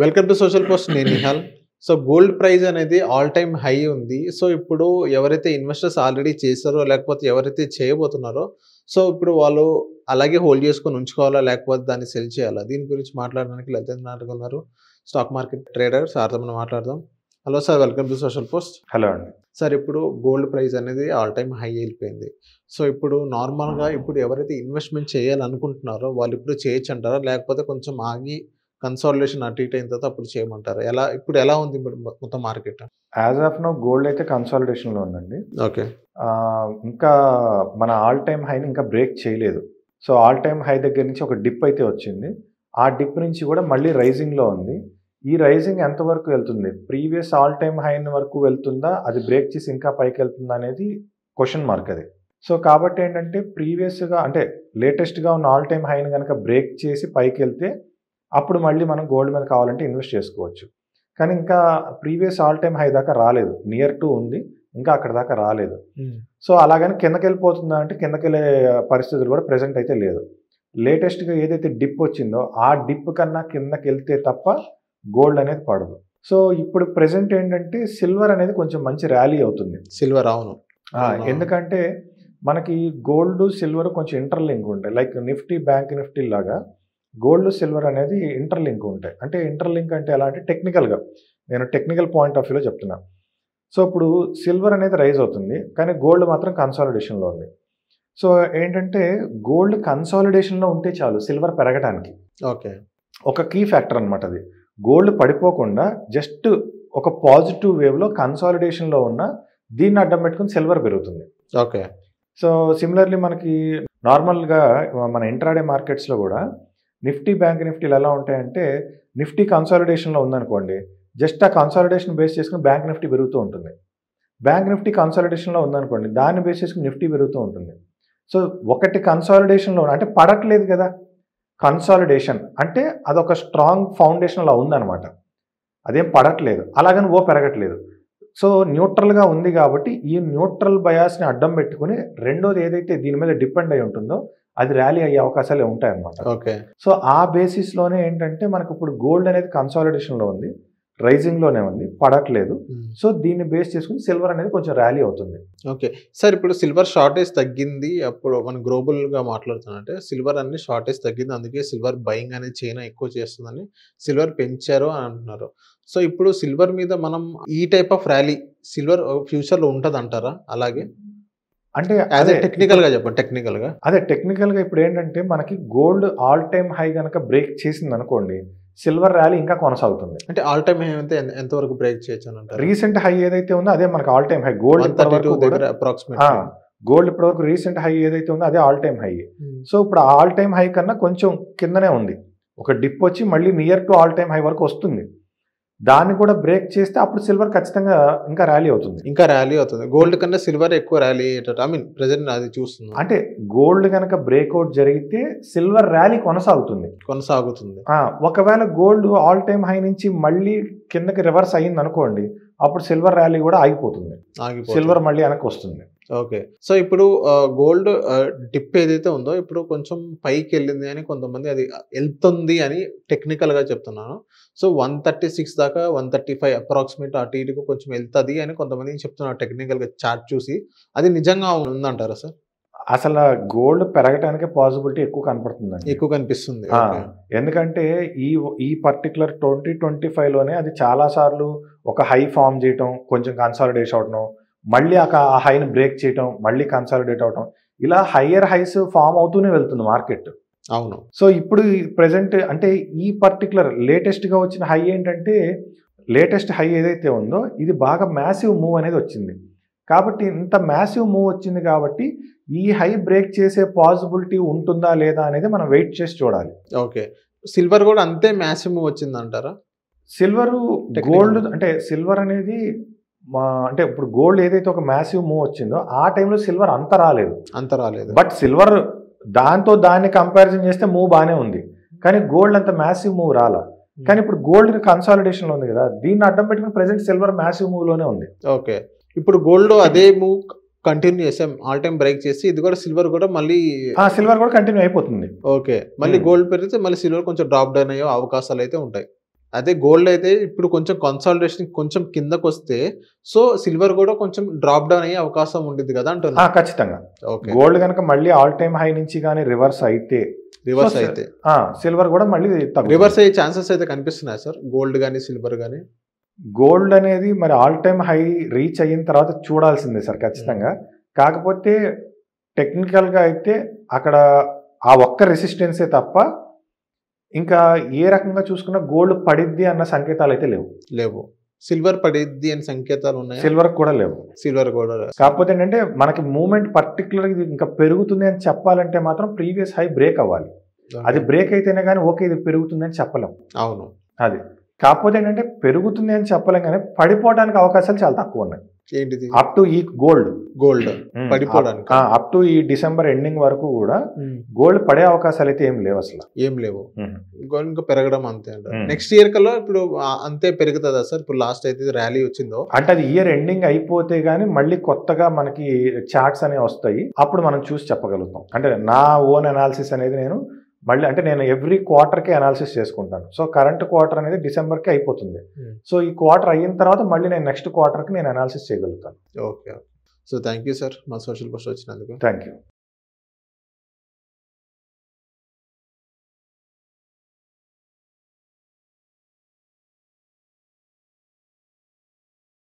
Welcome to social post. నేను Nihal. So gold price అనేది all time high ఉంది. So ఇప్పుడు ఎవరైతే ఇన్వెస్టర్స్ ఆల్రెడీ చేశారో లేకపోతే ఎవరైతే చేయబోతున్నారో సో ఇప్పుడు వాళ్ళు అలాగే హోల్డ్ చేసుకొని ఉంచుకోవాలా లేకపోతే దాన్ని సెల్ చేయాలా? దీని గురించి మాట్లాడడానికి లలిత్ నాటక ఉన్నారు, స్టాక్ మార్కెట్ ట్రేడర్. సార్తో మనం మాట్లాడదాం. Hello sir, welcome to social post. Hello అండి. సార్, ఇప్పుడు గోల్డ్ ప్రైస్ అనేది ఆల్ టైమ్ హై వెళ్ళిపోయింది. సో ఇప్పుడు నార్మల్గా ఇప్పుడు ఎవరైతే ఇన్వెస్ట్మెంట్ చేయాలనుకుంటున్నారో వాళ్ళు ఇప్పుడు చేయొచ్చు అంటారా, లేకపోతే కొంచెం ఆగి కన్సాలిడేషన్ అటు ఇటు అయిన తర్వాత అప్పుడు చేయమంటారా? ఇప్పుడు ఎలా ఉంది మొత్తం market? As of now gold అయితే కన్సాలిడేషన్లో ఉందండి. ఓకే. ఇంకా మన ఆల్ టైమ్ హైని ఇంకా బ్రేక్ చేయలేదు. సో ఆల్ టైమ్ హై దగ్గర నుంచి ఒక డిప్ అయితే వచ్చింది. ఆ డిప్ నుంచి కూడా మళ్ళీ రైజింగ్లో ఉంది. ఈ రైజింగ్ ఎంతవరకు వెళ్తుంది? ప్రీవియస్ ఆల్ టైమ్ హైన్ వరకు వెళ్తుందా, అది బ్రేక్ చేసి ఇంకా పైకి వెళ్తుందా అనేది క్వశ్చన్ మార్క్ అది. సో కాబట్టి ఏంటంటే ప్రీవియస్గా అంటే లేటెస్ట్గా ఉన్న ఆల్ టైమ్ హైని కనుక బ్రేక్ చేసి పైకి వెళ్తే అప్పుడు మళ్ళీ మనం గోల్డ్ మీద కావాలంటే ఇన్వెస్ట్ చేసుకోవచ్చు. కానీ ఇంకా ప్రీవియస్ ఆల్ టైమ్ హై దాకా రాలేదు, నియర్ టు ఉంది, ఇంకా అక్కడ దాకా రాలేదు. సో అలాగని కిందకి వెళ్ళిపోతుందా అంటే కిందకి వెళ్ళే పరిస్థితులు కూడా ప్రెసెంట్ అయితే లేదు. లేటెస్ట్గా ఏదైతే డిప్ వచ్చిందో ఆ డిప్ కన్నా కిందకి వెళ్తే తప్ప గోల్డ్ అనేది పడదు. సో ఇప్పుడు ప్రెసెంట్ ఏంటంటే సిల్వర్ అనేది కొంచెం మంచి ర్యాలీ అవుతుంది. సిల్వర్, అవును. ఎందుకంటే మనకి గోల్డ్ సిల్వర్ కొంచెం ఇంటర్లింక్ ఉంటాయి. లైక్ నిఫ్టీ, బ్యాంక్ నిఫ్టీ లాగా గోల్డ్ సిల్వర్ అనేది ఇంటర్లింక్ ఉంటాయి. అంటే ఇంటర్లింక్ అంటే ఎలా అంటే టెక్నికల్గా, నేను టెక్నికల్ పాయింట్ ఆఫ్ వ్యూలో చెప్తున్నా. సో ఇప్పుడు సిల్వర్ అనేది రైజ్ అవుతుంది, కానీ గోల్డ్ మాత్రం కన్సాలిడేషన్లో ఉంది. సో ఏంటంటే గోల్డ్ కన్సాలిడేషన్లో ఉంటే చాలు సిల్వర్ పెరగడానికి. ఓకే. ఒక కీ ఫ్యాక్టర్ అనమాట అది. గోల్డ్ పడిపోకుండా జస్ట్ ఒక పాజిటివ్ వేవ్లో కన్సాలిడేషన్లో ఉన్న దీన్ని అడ్డం పెట్టుకుని సిల్వర్ పెరుగుతుంది. ఓకే. సో సిమిలర్లీ మనకి నార్మల్గా మన ఇంట్రాడే మార్కెట్స్లో కూడా నిఫ్టీ, బ్యాంక్ నిఫ్టీలు ఎలా ఉంటాయంటే నిఫ్టీ కన్సాలిడేషన్లో ఉందనుకోండి, జస్ట్ ఆ కన్సాలిడేషన్ బేస్ చేసుకుని బ్యాంక్ నిఫ్టీ పెరుగుతూ ఉంటుంది. బ్యాంక్ నిఫ్టీ కన్సాలిడేషన్లో ఉందనుకోండి, దాన్ని బేస్ చేసుకుని నిఫ్టీ పెరుగుతూ ఉంటుంది. సో ఒకటి కన్సాలిడేషన్లో అంటే పడట్లేదు కదా, కన్సాలిడేషన్ అంటే అదొక స్ట్రాంగ్ ఫౌండేషన్ అలా ఉందన్నమాట, అదేం పడట్లేదు, అలాగని పెరగట్లేదు. సో న్యూట్రల్గా ఉంది కాబట్టి ఈ న్యూట్రల్ బయాస్ని అడ్డం పెట్టుకుని రెండోది ఏదైతే దీని మీద డిపెండ్ అయి ఉంటుందో అది ర్యాలీ అయ్యే అవకాశాలు ఉంటాయన్నమాట. ఓకే. సో ఆ బేసిస్లోనే ఏంటంటే మనకు ఇప్పుడు గోల్డ్ అనేది కన్సాలిడేషన్లో ఉంది, రైజింగ్లోనే ఉంది, పడట్లేదు. సో దీన్ని బేస్ చేసుకుని సిల్వర్ అనేది కొంచెం ర్యాలీ అవుతుంది. ఓకే సార్, ఇప్పుడు సిల్వర్ షార్టేజ్ తగ్గింది. అప్పుడు మనం గ్లోబల్గా మాట్లాడుతున్నట్టే సిల్వర్ అన్ని షార్టేజ్ తగ్గింది, అందుకే సిల్వర్ బయింగ్ అనేది చైనా ఎక్కువ చేస్తుందని సిల్వర్ పెంచారు అని అంటున్నారు. సో ఇప్పుడు సిల్వర్ మీద మనం ఈ టైప్ ఆఫ్ ర్యాలీ సిల్వర్ ఫ్యూచర్లో ఉంటుంది అంటారా? అలాగే అంటే అదే టెక్నికల్గా చెప్పండి. టెక్నికల్గా ఇప్పుడు ఏంటంటే మనకి గోల్డ్ ఆల్ టైమ్ హై కనుక బ్రేక్ చేసింది అనుకోండి, సిల్వర్ ర్యాలీ ఇంకా కొనసాగుతుంది. అంటే ఆల్ టైమ్ హై అయితే ఎంతవరకు బ్రేక్ చేయొచ్చు అని అంటారు? రీసెంట్ హై ఏదైతే ఉందో అదే మనకి ఆల్ టైమ్ హై. గోల్డ్ ఇప్పటివరకు రీసెంట్ హై ఏదైతే ఉందో అదే ఆల్ టైమ్ హై. సో ఇప్పుడు ఆల్ టైమ్ హై కన్నా కొంచెం కిందనే ఉంది, ఒక డిప్ వచ్చి మళ్ళీ near to all time high వరకు వస్తుంది. దాన్ని కూడా బ్రేక్ చేస్తే అప్పుడు సిల్వర్ ఖచ్చితంగా ఇంకా ర్యాలీ అవుతుంది. గోల్డ్ కన్నా సిల్వర్ ఎక్కువ ర్యాలీ అయ్యేటట్టు ఐ మీన్ ప్రెజెంట్ అది చూస్తున్నాం. అంటే గోల్డ్ కనుక బ్రేక్అవుట్ జరిగితే సిల్వర్ ర్యాలీ కొనసాగుతుంది. ఒకవేళ గోల్డ్ ఆల్ టైమ్ హై నుంచి మళ్ళీ కిందకి రివర్స్ అయ్యింది అనుకోండి, అప్పుడు సిల్వర్ ర్యాలీ కూడా ఆగిపోతుంది, సిల్వర్ మళ్ళీ వెనక్కి వస్తుంది. ఓకే. సో ఇప్పుడు గోల్డ్ డిప్ ఏదైతే ఉందో ఇప్పుడు కొంచెం పైకి వెళ్ళింది అని కొంతమంది అది వెళ్తుంది అని టెక్నికల్గా చెప్తున్నాను. సో 136 దాకా 135 అప్రాక్సిమేట్ అటు ఇటుకు కొంచెం వెళ్తుంది అని కొంతమంది చెప్తున్నారు టెక్నికల్గా చార్ట్ చూసి. అది నిజంగా ఉందంటారా సార్? అసలు గోల్డ్ పెరగటానికి పాసిబిలిటీ ఎక్కువ కనపడుతుందండి, ఎక్కువ కనిపిస్తుంది. ఎందుకంటే ఈ పర్టికులర్ 2025లోనే అది చాలా సార్లు ఒక హై ఫామ్ చేయటం, కొంచెం కన్సాలిడేట్ అవటం, మళ్ళీ ఆ హైని బ్రేక్ చేయటం, మళ్ళీ కన్సాలిడేట్ అవటం, ఇలా హయ్యర్ హైస్ ఫామ్ అవుతూనే వెళ్తుంది మార్కెట్. అవును. సో ఇప్పుడు ప్రెసెంట్ అంటే ఈ పర్టికులర్ లేటెస్ట్గా వచ్చిన హై ఏంటంటే, లేటెస్ట్ హై ఏదైతే ఉందో ఇది బాగా మ్యాసివ్ మూవ్ అనేది వచ్చింది. కాబట్టి ఇంత మ్యాసివ్ మూవ్ వచ్చింది కాబట్టి ఈ హై బ్రేక్ చేసే పాసిబిలిటీ ఉంటుందా లేదా అనేది మనం వెయిట్ చేసి చూడాలి. ఓకే. సిల్వర్ కూడా అంతే మ్యాసివ్ మూవ్ వచ్చింది అంటారా? సిల్వర్ గోల్డ్ అంటే సిల్వర్ అనేది అంటే ఇప్పుడు గోల్డ్ ఏదైతే ఒక మ్యాసివ్ మూవ్ వచ్చిందో ఆ టైంలో సిల్వర్ అంత రాలేదు. బట్ సిల్వర్ దాన్ని కంపారిజన్ చేస్తే మూవ్ బాగానే ఉంది, కానీ గోల్డ్ అంత మ్యాసివ్ మూవ్ రాలా. కానీ ఇప్పుడు గోల్డ్ కన్సాలిడేషన్లో ఉంది కదా, దీన్ని అడ్డం పెట్టుకుని ప్రెసెంట్ సిల్వర్ మ్యాసివ్ మూవ్లోనే ఉంది. ఓకే. ఇప్పుడు గోల్డ్ అదే మూవ్ కంటిన్యూ చేసాం, ఆల్ టైమ్ బ్రేక్ చేసి ఇది కూడా సిల్వర్ కూడా మళ్ళీ కంటిన్యూ అయిపోతుంది. ఓకే. మళ్ళీ గోల్డ్ పెరిగితే మళ్ళీ సిల్వర్ కొంచెం డ్రాప్ డౌన్ అయ్యే అవకాశాలు అయితే ఉంటాయి. అదే గోల్డ్ అయితే ఇప్పుడు కొంచెం కన్సాలిడేషన్ కొంచెం కిందకొస్తే సో సిల్వర్ కూడా కొంచెం డ్రాప్ డౌన్ అయ్యే అవకాశం ఉండిద్ది కదా అంటున్నా. ఖచ్చితంగా ఓకే. గోల్డ్ కనుక మళ్ళీ ఆల్ టైమ్ హై నుంచి కానీ రివర్స్ అయితే రివర్స్ అయితే సిల్వర్ కూడా మళ్ళీ రివర్స్ అయ్యే ఛాన్సెస్ అయితే కనిపిస్తున్నాయి సార్, గోల్డ్ కానీ సిల్వర్ కానీ. గోల్డ్ అనేది మరి ఆల్ టైమ్ హై రీచ్ అయిన తర్వాత చూడాల్సిందే సార్ ఖచ్చితంగా. కాకపోతే టెక్నికల్గా అయితే అక్కడ ఆ ఒక్క రెసిస్టెన్సే తప్ప ఇంకా ఏ రకంగా చూసుకున్నా గోల్డ్ పడిద్ది అన్న సంకేతాలు అయితే లేవు. సిల్వర్ పడిద్ది అని సంకేతాలు ఉన్నాయి, సిల్వర్ కూడా లేవు. సిల్వర్ కూడా. కాకపోతే ఏంటంటే మనకి మూమెంట్ పర్టికులర్ ఇది ఇంకా పెరుగుతుంది అని చెప్పాలంటే మాత్రం ప్రీవియస్ హై బ్రేక్ అవ్వాలి. అది బ్రేక్ అయితేనే కానీ ఓకే ఇది పెరుగుతుంది అని చెప్పలేం. అవును, అది కాకపోతే ఏంటంటే పెరుగుతుంది అని చెప్పలేం కానీ పడిపోవడానికి అవకాశాలు చాలా తక్కువ ఉన్నాయి. ఏంటిది? అప్ టు ఈ గోల్డ్ పడిపోవడానికి అప్ టు ఈ డిసెంబర్ ఎండింగ్ వరకు కూడా గోల్డ్ పడే అవకాశాలు అయితే ఏం లేవు, అసలు ఏం లేవు. ఇంకా పెరగడం అంతే అంట. నెక్స్ట్ ఇయర్ కల్లా ఇప్పుడు అంతే పెరుగుతుందా సార్? ఇప్పుడు లాస్ట్ అయితే ర్యాలీ వచ్చిందో అంటే అది ఇయర్ ఎండింగ్ అయిపోతే గానీ మళ్ళీ కొత్తగా మనకి చార్ట్స్ అనేవి వస్తాయి, అప్పుడు మనం చూసి చెప్పగలుగుతాం. అంటే నా ఓన్ అనాలిసిస్ అనేది నేను మళ్ళీ అంటే నేను ఎవ్రీ క్వార్టర్కి అనాలిసిస్ చేసుకుంటాను. సో కరెంట్ క్వార్టర్ అనేది డిసెంబర్కి అయిపోతుంది. సో ఈ క్వార్టర్ అయిన తర్వాత మళ్ళీ నేను నెక్స్ట్ క్వార్టర్కి నేను అనాలిసిస్ చేయగలుగుతాను. Okay. So thank you sir మా సోషల్ పోస్ట్ వచ్చినందుకు. Thank you.